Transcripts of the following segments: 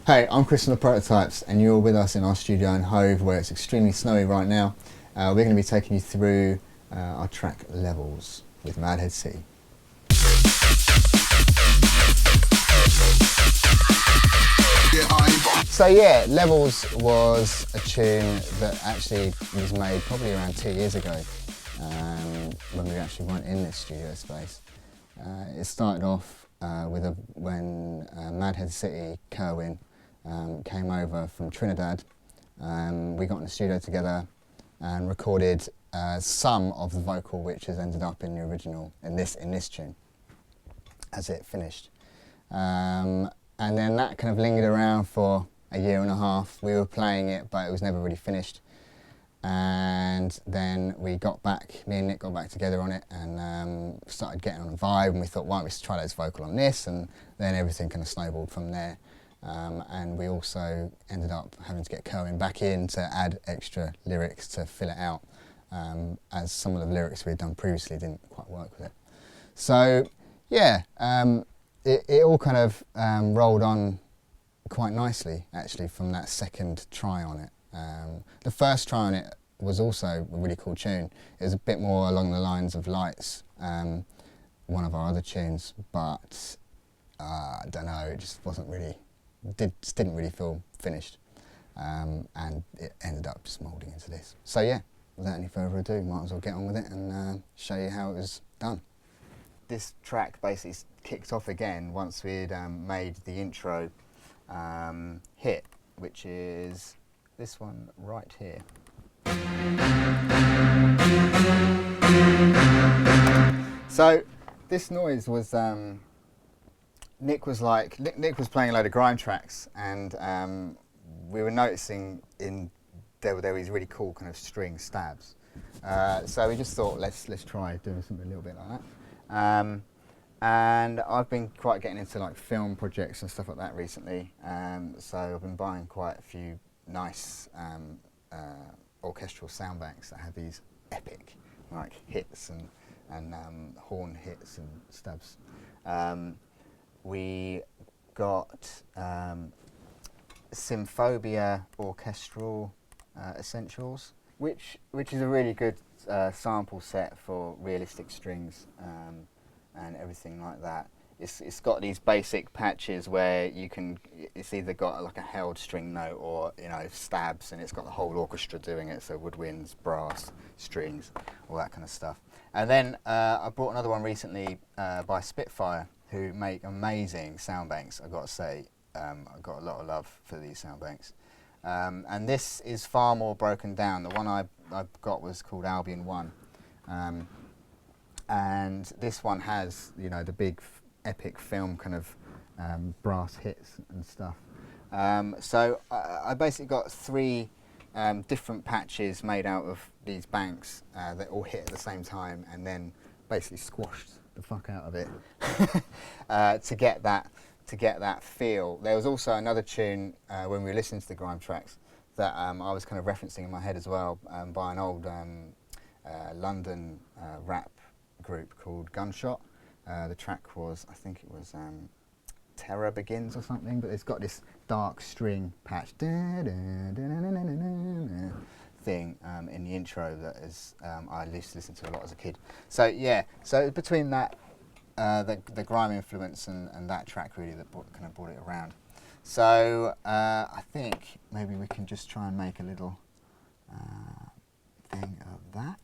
Hey, I'm Chris from the Prototypes, and you're with us in our studio in Hove, where it's extremely snowy right now. We're going to be taking you through our track Levelz with Mad Hed City. So yeah, Levelz was a tune that actually was made probably around 2 years ago, when we actually weren't in this studio space. It started off when Mad Hed City, Kerwin, came over from Trinidad. We got in the studio together and recorded some of the vocal, which has ended up in the original, in this tune, as it finished. And then that kind of lingered around for a year and a half. We were playing it, but it was never really finished. And then we got back, me and Nick got back together on it and started getting on a vibe, and we thought, why don't we try this vocal on this? And then everything kind of snowballed from there. And we also ended up having to get Kerwin back in to add extra lyrics to fill it out, as some of the lyrics we had done previously didn't quite work with it. So yeah, it all kind of rolled on quite nicely actually from that second try on it. The first try on it was also a really cool tune. It was a bit more along the lines of Lights, one of our other tunes, but I don't know, it just wasn't really, didn't really feel finished, and it ended up just moulding into this. So yeah, without any further ado, might as well get on with it and show you how it was done. This track basically kicked off again once we'd made the intro hit, which is this one right here. So this noise was, Nick was playing a load of grime tracks, and we were noticing there were these really cool kind of string stabs. So we just thought, let's try doing something a little bit like that. And I've been quite getting into like film projects and stuff like that recently. So I've been buying quite a few nice orchestral sound banks that have these epic like hits and horn hits and stabs. We got Symphobia Orchestral Essentials, which is a really good sample set for realistic strings and everything like that. It's got these basic patches where it's either got like a held string note or, you know, stabs, and it's got the whole orchestra doing it, so woodwinds, brass, strings, all that kind of stuff. And then I bought another one recently by Spitfire, who make amazing sound banks, I've got to say. I've got a lot of love for these sound banks. And this is far more broken down. The one I got was called Albion 1. And this one has, you know, the big epic film kind of brass hits and stuff. So I basically got 3 different patches made out of these banks that all hit at the same time, and then basically squashed the fuck out of it to get that feel. There was also another tune when we were listening to the grime tracks that I was kind of referencing in my head as well, by an old London rap group called Gunshot. The track was, I think it was Terror Begins or something, but it's got this dark string patch thing in the intro that is I used to listen to a lot as a kid. So yeah, so between that, the grime influence and that track really that kind of brought it around. So I think maybe we can just try and make a little thing of that.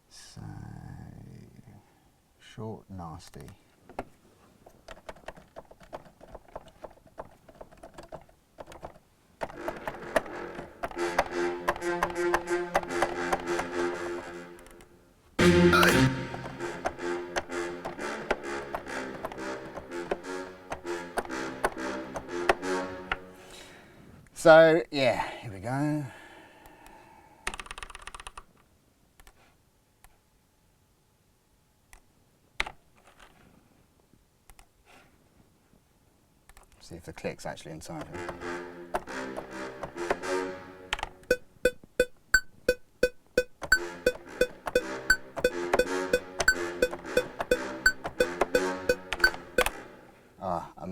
So short, nasty. So yeah, here we go. See if the click's actually inside it.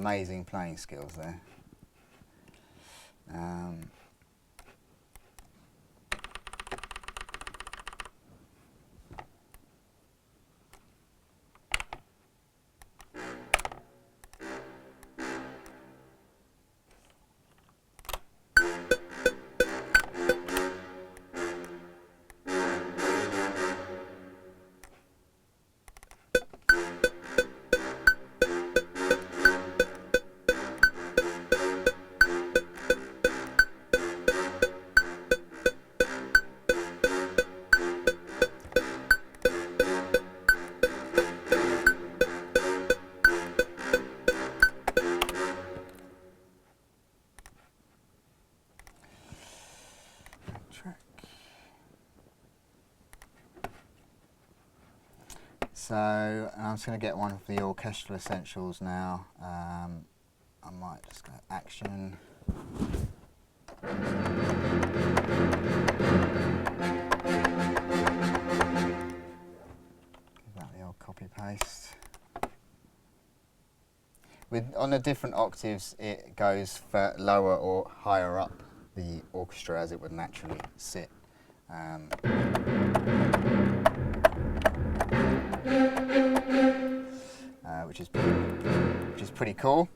amazing playing skills there. So I'm just going to get one of the orchestral essentials now. I might just go action. Give that the old copy paste. On the different octaves, it goes for lower or higher up the orchestra as it would naturally sit. Which is pretty cool.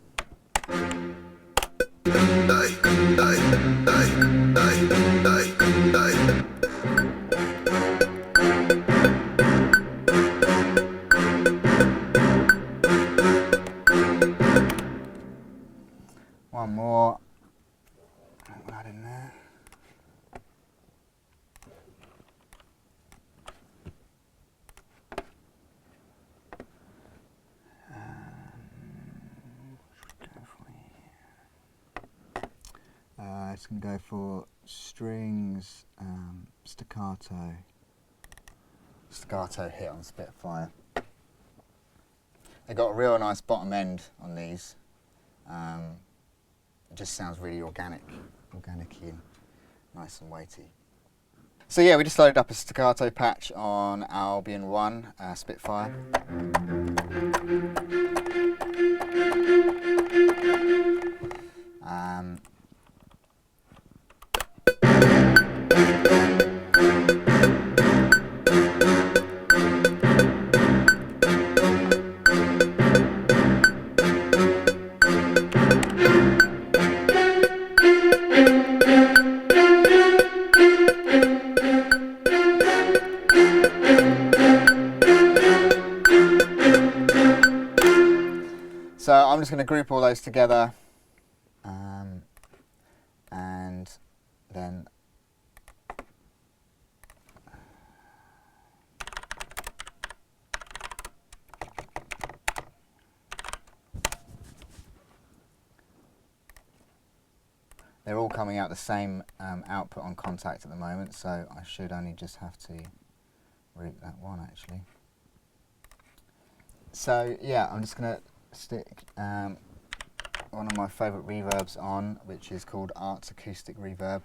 One more. Put that in there. It's going to go for strings, staccato hit on Spitfire. They got a real nice bottom end on these. It just sounds really organic and nice and weighty. So yeah, we just loaded up a staccato patch on Albion 1 Spitfire. So I'm just going to group all those together, and then they're all coming out the same output on contact at the moment, so I should only just have to route that one actually. So yeah, I'm just going to stick one of my favourite reverbs on, which is called Acoustic Reverb.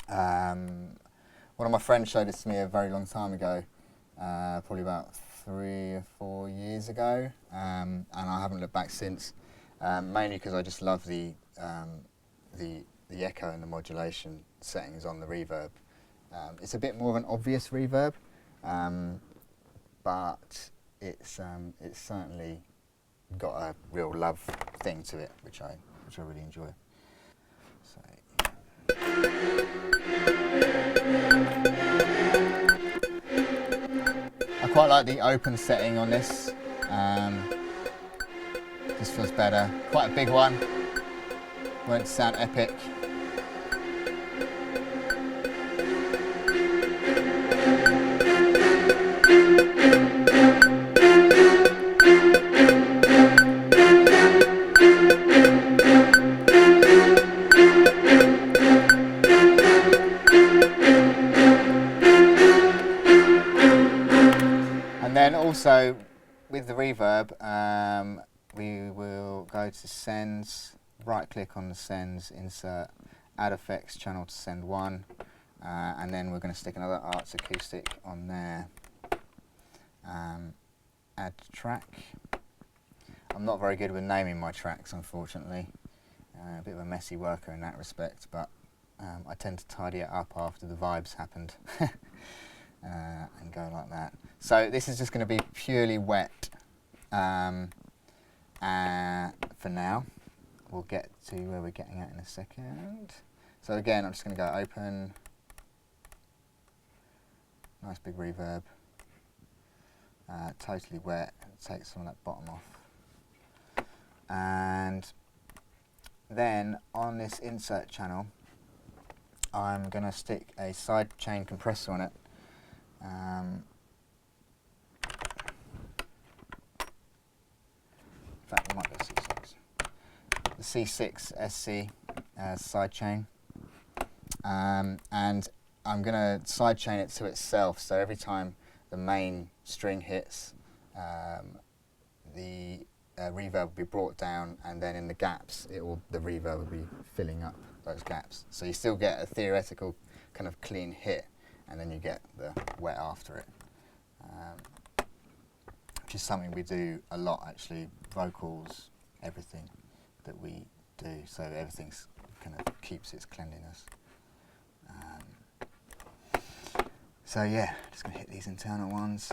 One of my friends showed this to me a very long time ago, probably about 3 or 4 years ago, and I haven't looked back since, mainly because I just love the echo and the modulation settings on the reverb. It's a bit more of an obvious reverb, but it's certainly got a real love thing to it, which I really enjoy. So, I quite like the open setting on this. This feels better. Quite a big one. Won't sound epic. And then also with the reverb, we will go to sends, right click on the sends, insert, add effects channel to send 1, and then we're going to stick another Arts Acoustic on there. Add track. I'm not very good with naming my tracks, unfortunately. A bit of a messy worker in that respect, but I tend to tidy it up after the vibes happened and go like that. So this is just going to be purely wet for now. We'll get to where we're getting at in a second. So again, I'm just going to go open, nice big reverb, totally wet, take some of that bottom off. And then on this insert channel, I'm going to stick a side chain compressor on it. In fact, it might be a C6. The C6 SC side chain. And I'm going to side chain it to itself, so every time the main string hits, the reverb will be brought down, and then in the gaps, the reverb will be filling up those gaps. So you still get a theoretical kind of clean hit, and then you get the wet after it, which is something we do a lot actually. Vocals, everything that we do, so everything kind of keeps its cleanliness. So yeah, just going to hit these internal ones.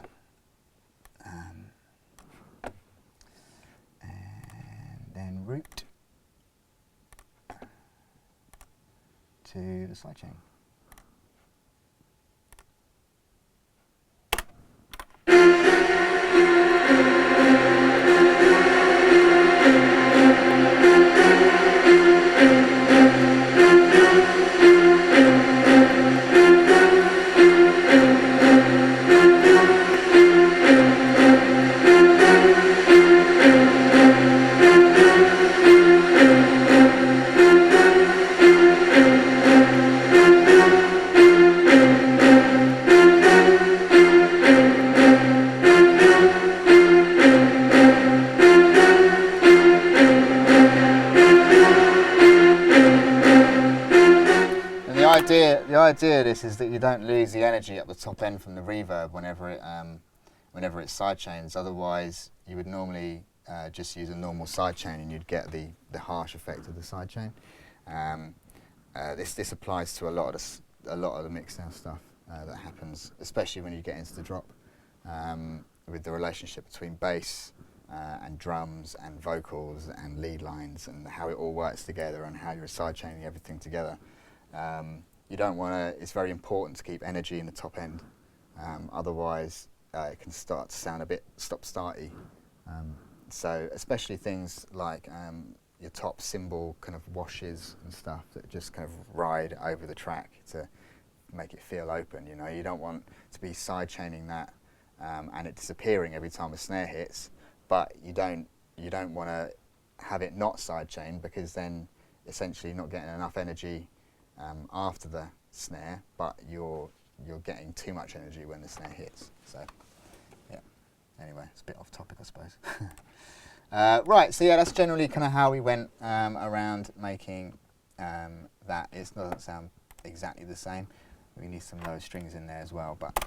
And then root to the sidechain. The idea of this is that you don't lose the energy at the top end from the reverb whenever it sidechains. Otherwise, you would normally just use a normal sidechain and you'd get the harsh effect of the sidechain. This applies to a lot of the mixdown stuff that happens, especially when you get into the drop, with the relationship between bass and drums and vocals and lead lines and how it all works together and how you're sidechaining everything together. You don't want to. It's very important to keep energy in the top end. Otherwise, it can start to sound a bit stop-starty. So, especially things like your top cymbal kind of washes and stuff that just kind of ride over the track to make it feel open. You know, you don't want to be sidechaining that and it disappearing every time a snare hits. But you don't want to have it not sidechained, because then essentially you're not getting enough energy after the snare, but you're getting too much energy when the snare hits. So, yeah. Anyway, it's a bit off topic, I suppose. Right. So yeah, that's generally kind of how we went around making that. It doesn't sound exactly the same. We need some low strings in there as well, but.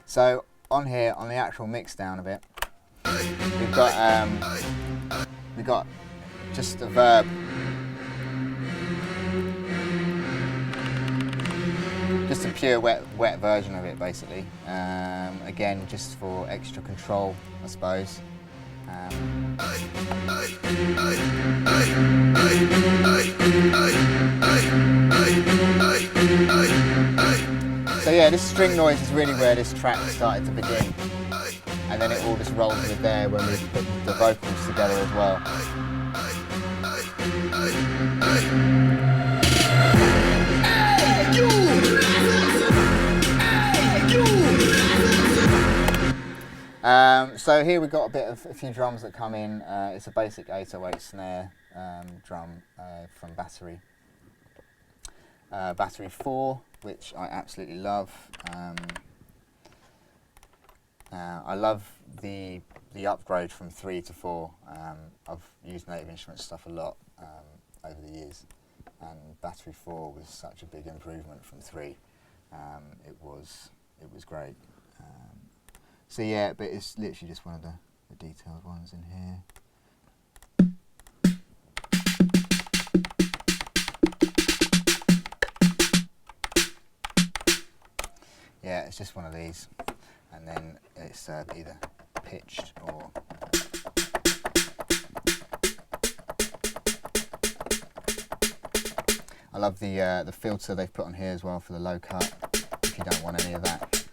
So on here, on the actual mix down a bit, we've got just a verb, just a pure wet version of it, basically. Again, just for extra control, I suppose. So yeah, this string noise is really where this track started to begin, and then it all just rolls with there when we put the vocals together as well. So here we've got a few drums that come in. It's a basic 808 snare drum from Battery 4, which I absolutely love. I love the upgrade from 3 to 4. I've used Native Instruments stuff a lot over the years, and Battery 4 was such a big improvement from 3. It was great. So yeah, but it's literally just one of the detailed ones in here. Yeah, it's just one of these, and then it's either pitched or I love the filter they've put on here as well for the low cut, if you don't want any of that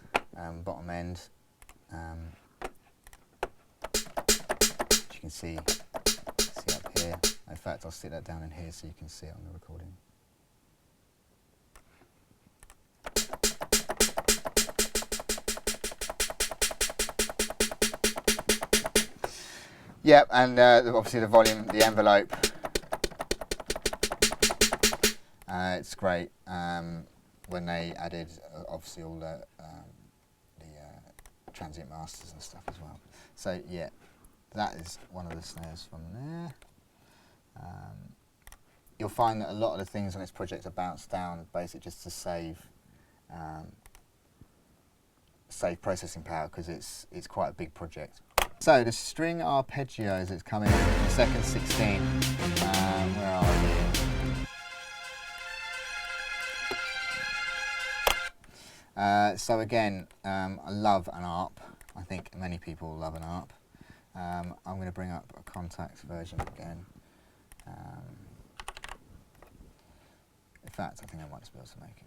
bottom end. As you can see up here. In fact, I'll stick that down in here so you can see it on the recording. Yep, and obviously the volume, the envelope. It's great. When they added obviously all the transient masters and stuff as well. So yeah, that is one of the snares from there. You'll find that a lot of the things on this project are bounced down, basically just to save processing power, because it's quite a big project. So the string arpeggios that's coming in the second 16. Where are we? So again, I love an ARP. I think many people love an ARP. I'm going to bring up a contact version again. In fact, I think I might just be able to make it.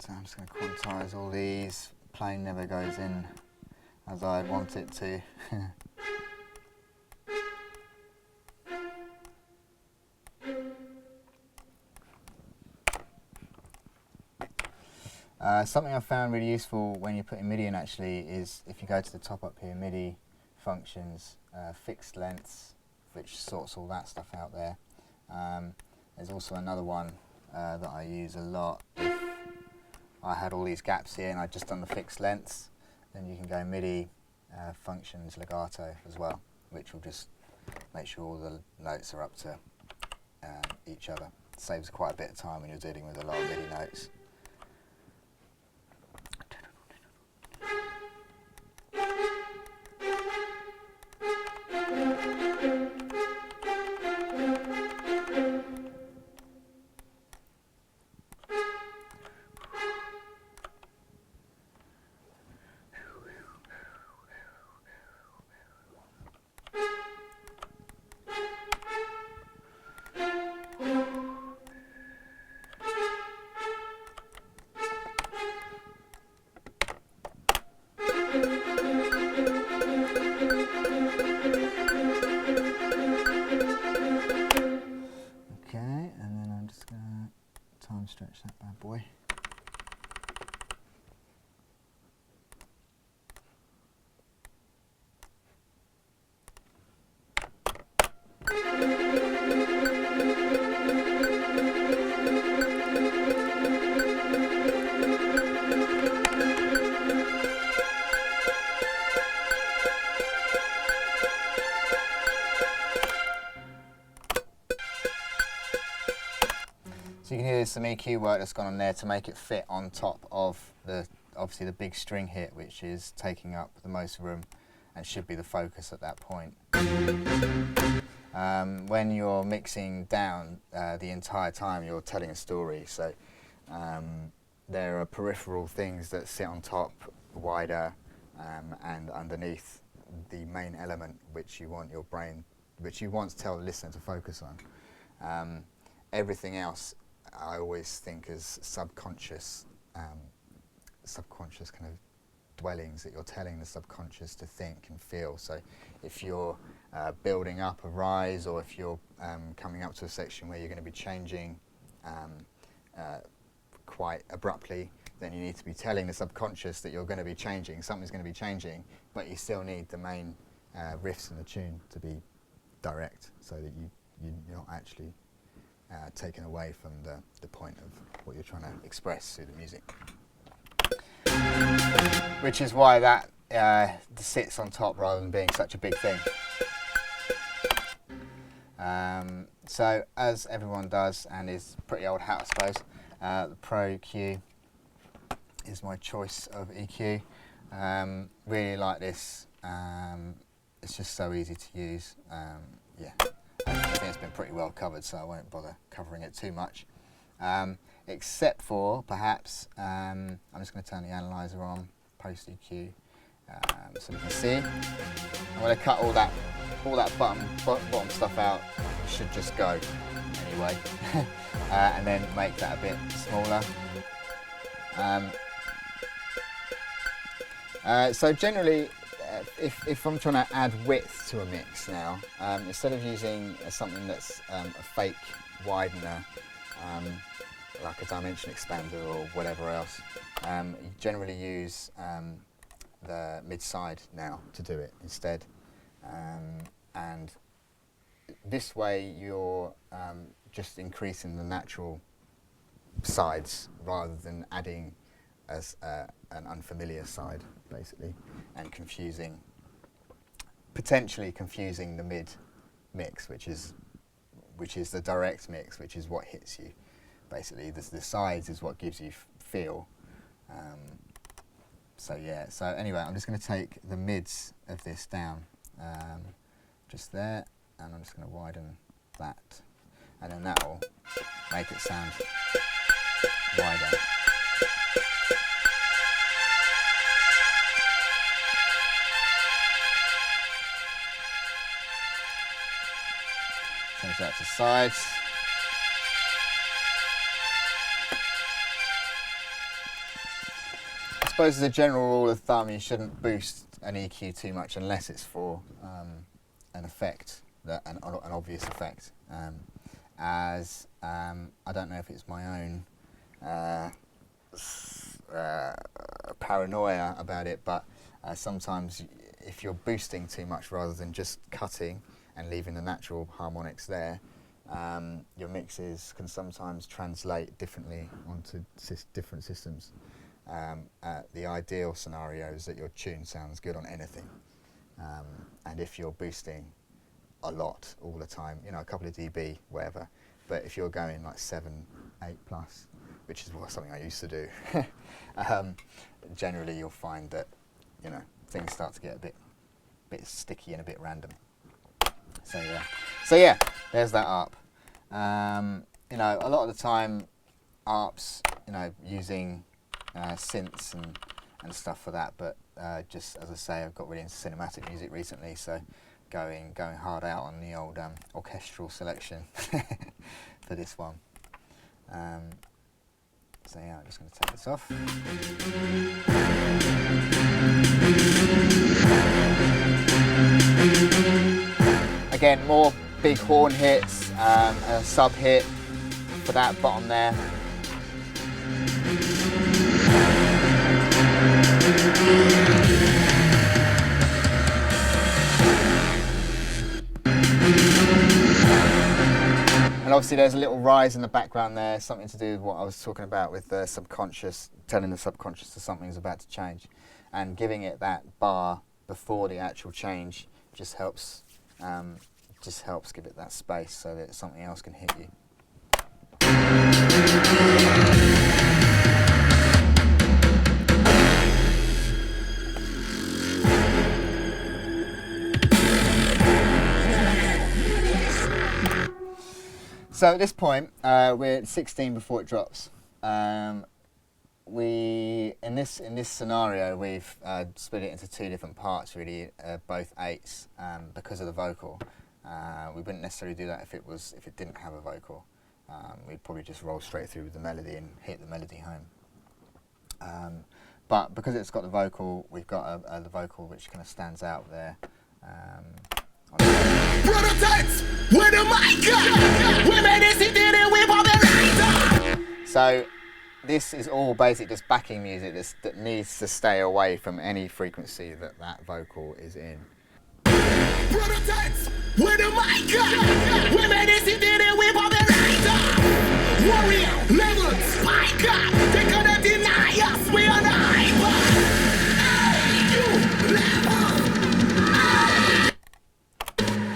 So I'm just going to quantize all these. Plane never goes in as I want it to. Something I found really useful when you're putting MIDI in actually is if you go to the top up here, MIDI functions, fixed lengths, which sorts all that stuff out there. There's also another one that I use a lot. If I had all these gaps here and I'd just done the fixed lengths, then you can go MIDI functions legato as well, which will just make sure all the notes are up to each other. It saves quite a bit of time when you're dealing with a lot of MIDI notes. Stretch that bad boy. So you can hear there's some EQ work that's gone on there to make it fit on top of obviously the big string hit, which is taking up the most room and should be the focus at that point. When you're mixing down the entire time, you're telling a story. So there are peripheral things that sit on top, wider, and underneath the main element which you want your brain, which you want to tell the listener to focus on. Everything else I always think as subconscious kind of dwellings that you're telling the subconscious to think and feel. So if you're building up a rise, or if you're coming up to a section where you're going to be changing quite abruptly, then you need to be telling the subconscious that you're going to be changing, something's going to be changing, but you still need the main riffs in the tune to be direct, so that you're not actually taken away from the point of what you're trying to express through the music. Which is why that sits on top rather than being such a big thing. So as everyone does, and is pretty old hat I suppose, the Pro Q is my choice of EQ. Really like this. It's just so easy to use. Yeah, I think it's been pretty well covered, so I won't bother covering it too much. Except for perhaps, I'm just going to turn the analyzer on, post EQ, so you can see. I'm going to cut all that bottom stuff out. It should just go anyway, and then make that a bit smaller. So generally, if I'm trying to add width to a mix now, instead of using something that's a fake widener, like a dimension expander or whatever else, you generally use the mid-side now to do it instead. And this way you're just increasing the natural sides rather than adding as an unfamiliar side, basically, and potentially confusing the mid mix, which is the direct mix, which is what hits you. Basically, the sides is what gives you feel. So yeah. So anyway, I'm just going to take the mids of this down, just there, and I'm just going to widen that, and then that will make it sound wider. Change that to sides. I suppose as a general rule of thumb, you shouldn't boost an EQ too much unless it's for an effect, an obvious effect. I don't know if it's my own paranoia about it, but sometimes if you're boosting too much rather than just cutting and leaving the natural harmonics there, your mixes can sometimes translate differently onto different systems. The ideal scenario is that your tune sounds good on anything, and if you're boosting a lot all the time, you know, a couple of dB, whatever, but if you're going like 7, 8 plus, which is something I used to do, generally you'll find that, you know, things start to get a bit sticky and a bit random. So yeah, there's that ARP. You know, a lot of the time ARPs, you know, using synths and stuff for that, but just as I say, I've got really into cinematic music recently, so going hard out on the old orchestral selection for this one. So yeah, I'm just going to take this off. Again, more big horn hits, a sub hit for that bottom there. And obviously there's a little rise in the background there, something to do with what I was talking about with the subconscious, telling the subconscious that something is about to change. And giving it that bar before the actual change just helps give it that space so that something else can hit you. So at this point, we're at 16 before it drops. In this scenario, we've split it into two different parts, really, both eighths, because of the vocal. We wouldn't necessarily do that if it didn't have a vocal. We'd probably just roll straight through with the melody and hit the melody home. But because it's got the vocal, we've got the vocal which kind of stands out there. So this is all basically just backing music that needs to stay away from any frequency that vocal is in.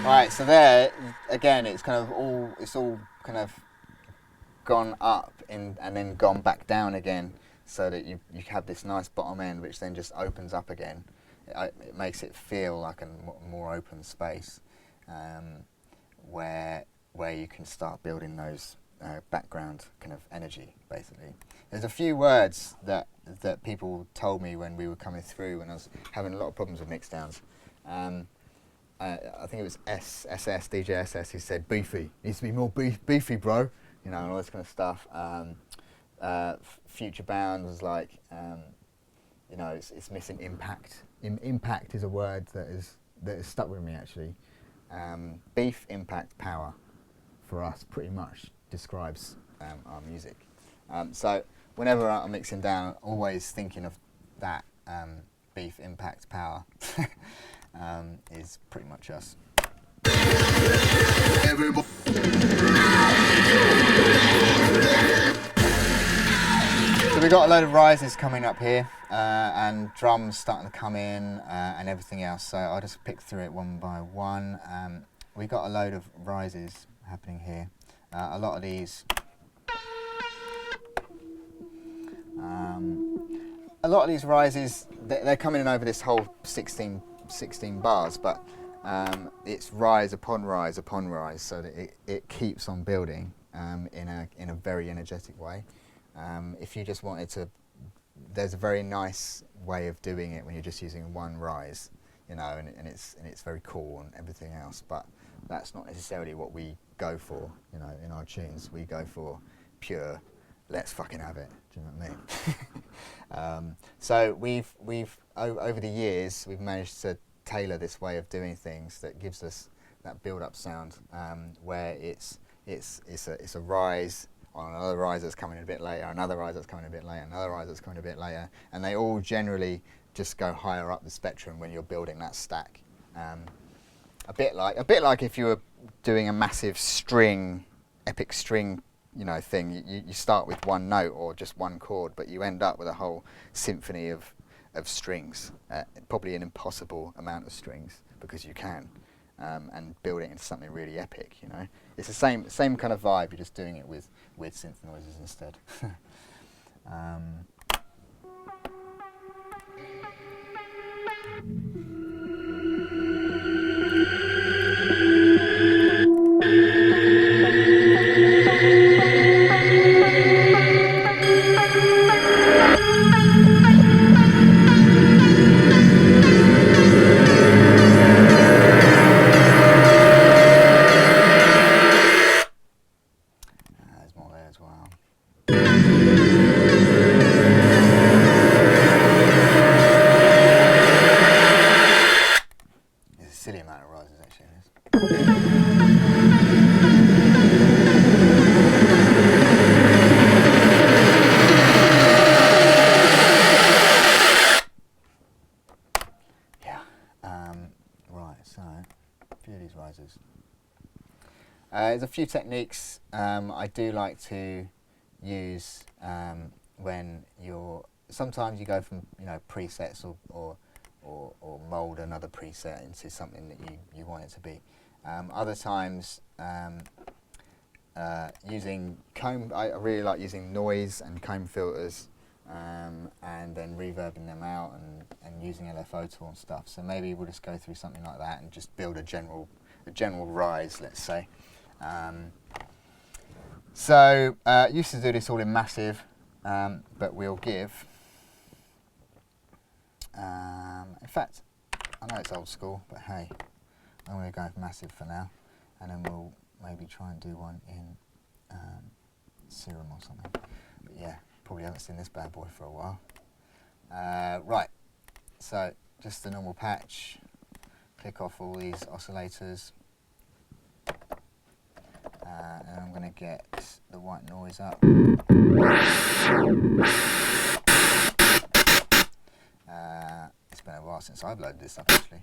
Alright, so there again it's all kind of gone up and then gone back down again, so that you have this nice bottom end which then just opens up again. It makes it feel like a more open space, where you can start building those background kind of energy, basically. There's a few words that people told me when we were coming through, when I was having a lot of problems with mixdowns. I think it was DJ SS who said beefy. Needs to be more beefy, bro. You know, and all this kind of stuff. Future Bound was like, you know, it's missing impact. Impact is a word that is stuck with me, actually. Beef, impact, power, for us, pretty much describes our music. So whenever I'm mixing down, always thinking of that beef, impact, power is pretty much us. So we've got a load of rises coming up here, and drums starting to come in, and everything else. So I'll just pick through it one by one. We got a load of rises happening here. A lot of these rises, they're coming in over this whole 16 bars, but it's rise upon rise upon rise, so that it keeps on building in a very energetic way. If you just wanted to, there's a very nice way of doing it when you're just using one rise, you know, and it's very cool and everything else, but that's not necessarily what we go for, you know, in our tunes. We go for pure, let's fucking have it. Do you know what I mean? So we've over the years we've managed to tailor this way of doing things that gives us that build-up sound, where it's a rise on another rise that's coming a bit later, another rise that's coming a bit later, another rise that's coming a bit later, and they all generally just go higher up the spectrum when you're building that stack. A bit like if you were doing a massive string, epic string, you know, thing. You start with one note or just one chord, but you end up with a whole symphony of strings, probably an impossible amount of strings, because you can, and build it into something really epic. You know, it's the same kind of vibe. You're just doing it with synth noises instead. There's more there as well. There's a silly amount of rises actually in this. Right, so a few of these rises. There's a few techniques I do like to use when you're. Sometimes you go from, you know, presets or mold another preset into something that you want it to be. Other times using comb. I really like using noise and comb filters, and then reverbing them out and using LFO tool and stuff. So maybe we'll just go through something like that and just build a general rise, let's say. So used to do this all in massive, but we'll give. In fact, I know it's old school, but hey, I'm going to go with massive for now, and then we'll maybe try and do one in serum or something. But yeah, probably haven't seen this bad boy for a while. Right, so just the normal patch. Click off all these oscillators, and I'm going to get the white noise up. It's been a while since I've loaded this up actually.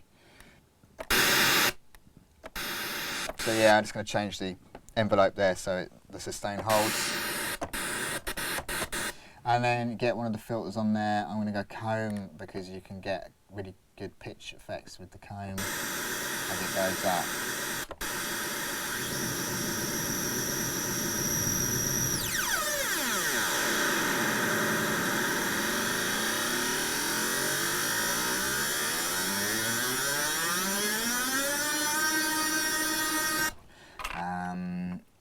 So yeah, I'm just going to change the envelope there so the sustain holds. And then get one of the filters on there. I'm going to go comb because you can get really good pitch effects with the comb as it goes up.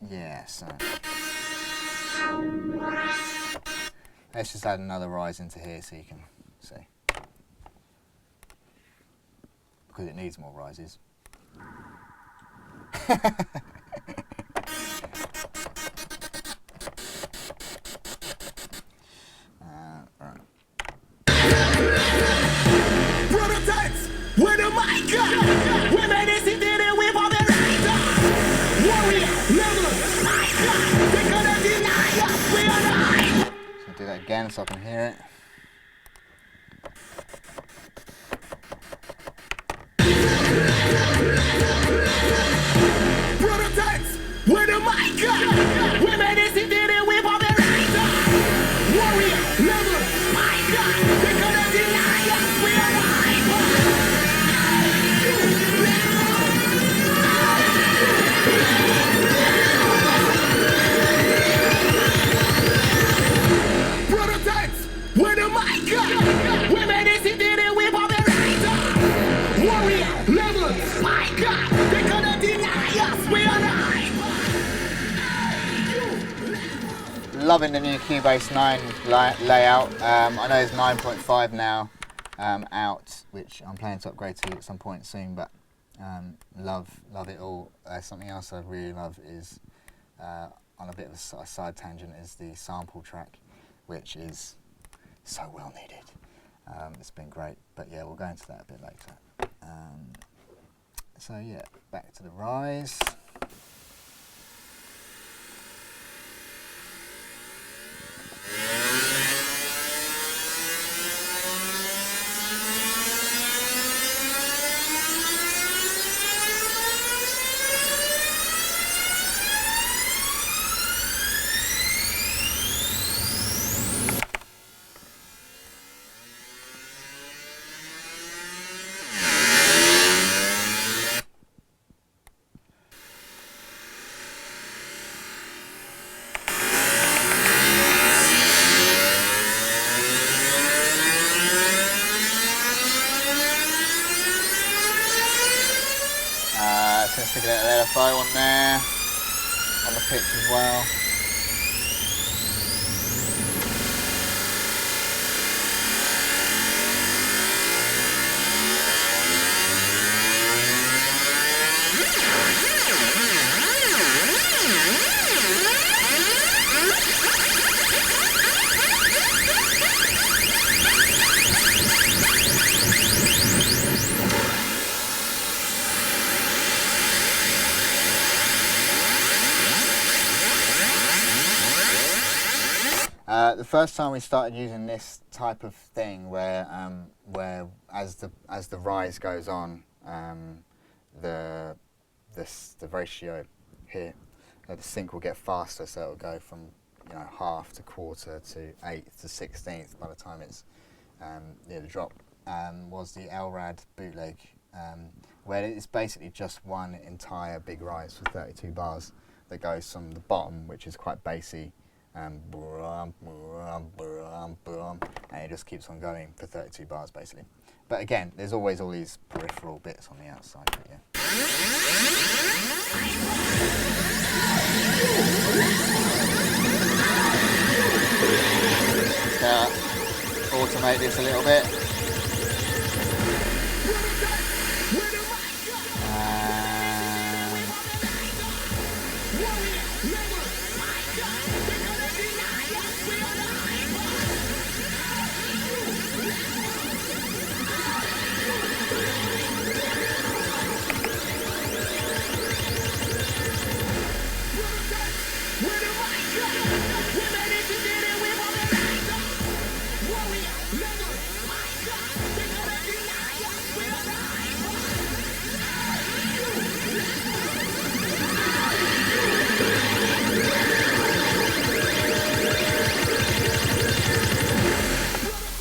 Yeah, so let's just add another rise into here so you can see, because it needs more rises. Right. Prototypes, with a mic up. We made this in there, we pop it right up. Warrior, Levelz, my God, they gonna deny us, we are right. So do that again so I can hear it. Prototypes, with a mic up. We made this in there, we pop it right up. Warrior, Levelz, my God, they gonna deny us, we are right. Prototypes, with a mic up. We made this in there, we pop it right up. Warrior, Levelz, my God, they gonna deny us, we are right. Loving the new Cubase 9 layout. I know there's 9.5 now out, which I'm planning to upgrade to at some point soon, but love it all. Something else I really love is, on a bit of a side tangent, is the sample track, which is so well needed. It's been great, but yeah, we'll go into that a bit later. So yeah, back to the rise. Just sticking an LFO on there, on the pitch as well. The first time we started using this type of thing, where as the rise goes on, the ratio here, the sync will get faster, so it'll go from half to quarter to eighth to 16th by the time it's near the drop. Was the LRAD bootleg, where it's basically just one entire big rise for 32 bars that goes from the bottom, which is quite bassy, and it just keeps on going for 32 bars basically. But again, there's always all these peripheral bits on the outside. But yeah. Just automate this a little bit.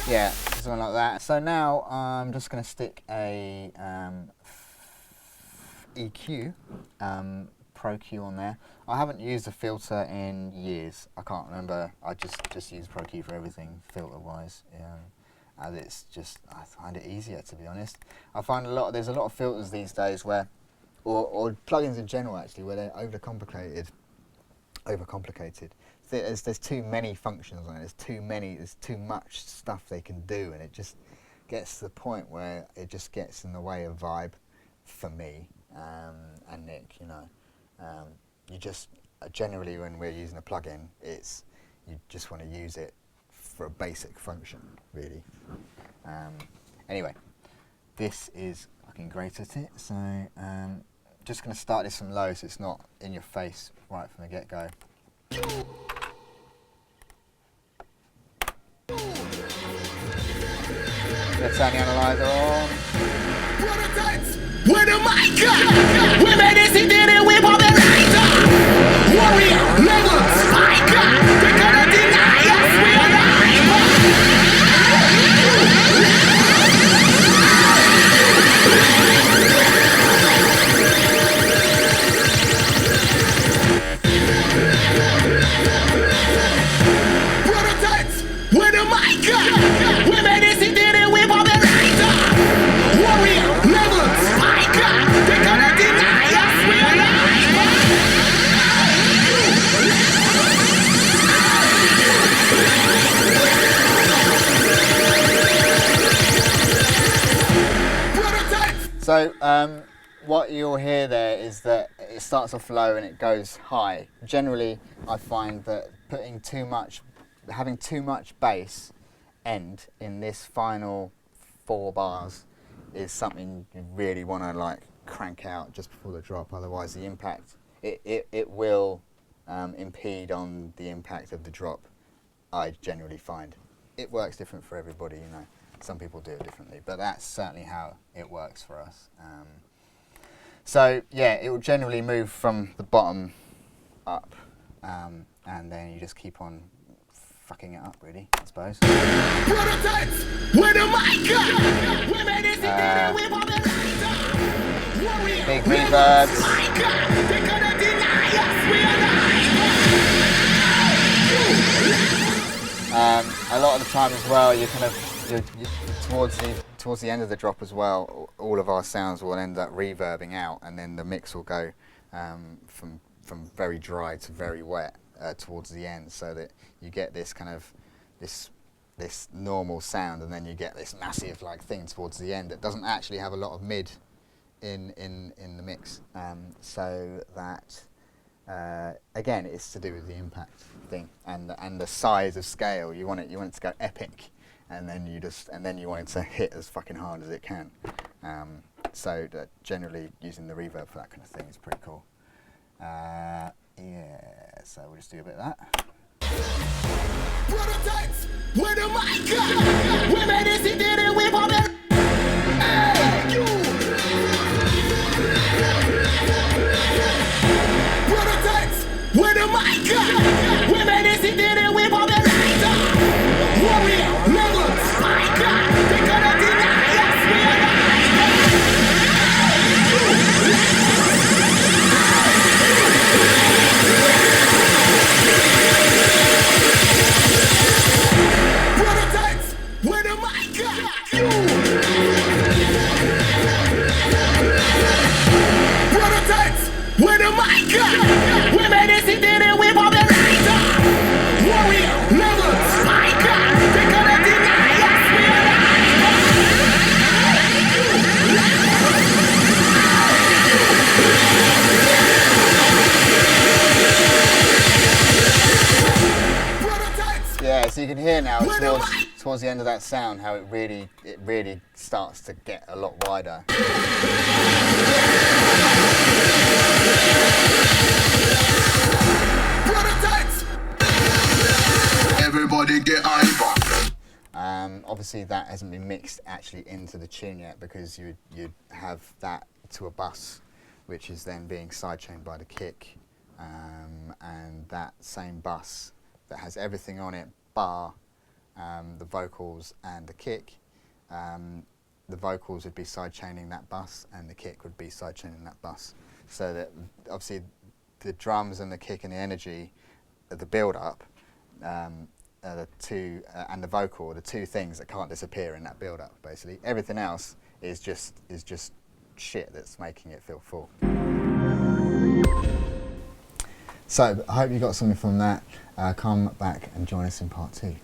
Yeah, something like that. So now I'm just going to stick a EQ, Pro Q on there. I haven't used a filter in years. I can't remember. I just use Pro Q for everything filter-wise. And it's just, I find it easier, to be honest. I find there's a lot of filters these days where, or plugins in general actually, where they're overcomplicated. There's too many functions on it. There's too much stuff they can do, and it just gets to the point where it just gets in the way of vibe for me and Nick. You know, you just generally when we're using a plugin, you just want to use it for a basic function, really. Anyway, this is fucking great at it. So just going to start this from low, so it's not in your face right from the get-go. Let's turn the analyzer on. With the mic, we made it sit there and we pop it right up. Warrior, Levelz, mic, they gonna deny us, we Prototypes, with the mic, we made it sit there and we pop it right up. Warrior, Levelz, mic, they gonna deny us, we So what you'll hear there is that it starts off low and it goes high. Generally, I find that having too much bass end in this final 4 bars is something you really want to like crank out just before the drop. Otherwise, the impact it will impede on the impact of the drop. I generally find it works different for everybody. You know, some people do it differently, but that's certainly how it works for us. So yeah, it will generally move from the bottom up, and then you just keep on fucking it up, really, I suppose. Prototypes, with the mic, we made it sit there and we pop it right up. Warrior, big reverbs. mic, they gonna deny us, we A lot of the time as well, you're towards the end of the drop as well, all of our sounds will end up reverbing out, and then the mix will go from very dry to very wet towards the end, so that you get this kind of this normal sound, and then you get this massive like thing towards the end that doesn't actually have a lot of mid in the mix, so that again, it's to do with the impact thing and the size of scale. You want it to go epic, and then you want it to hit as fucking hard as it can. So that generally using the reverb for that kind of thing is pretty cool. Yeah, so we'll just do a bit of that. Prototypes, with the mic, we made it sit there and we pop it. Prototypes, with the mic, we made it sit there and we pop it right up. Warrior, Levelz, mic, they gonna deny us, we Yeah, so you can hear now towards the end of that sound how it really starts to get a lot wider. Everybody get hyper. Obviously that hasn't been mixed actually into the tune yet because you'd have that to a bus, which is then being sidechained by the kick, and that same bus that has everything on it bar the vocals and the kick. The vocals would be sidechaining that bus and the kick would be sidechaining that bus. So that obviously the drums and the kick and the energy, the build-up, the two and the vocal, the two things that can't disappear in that build-up. Basically, everything else is just shit that's making it feel full. So I hope you got something from that. Come back and join us in part 2.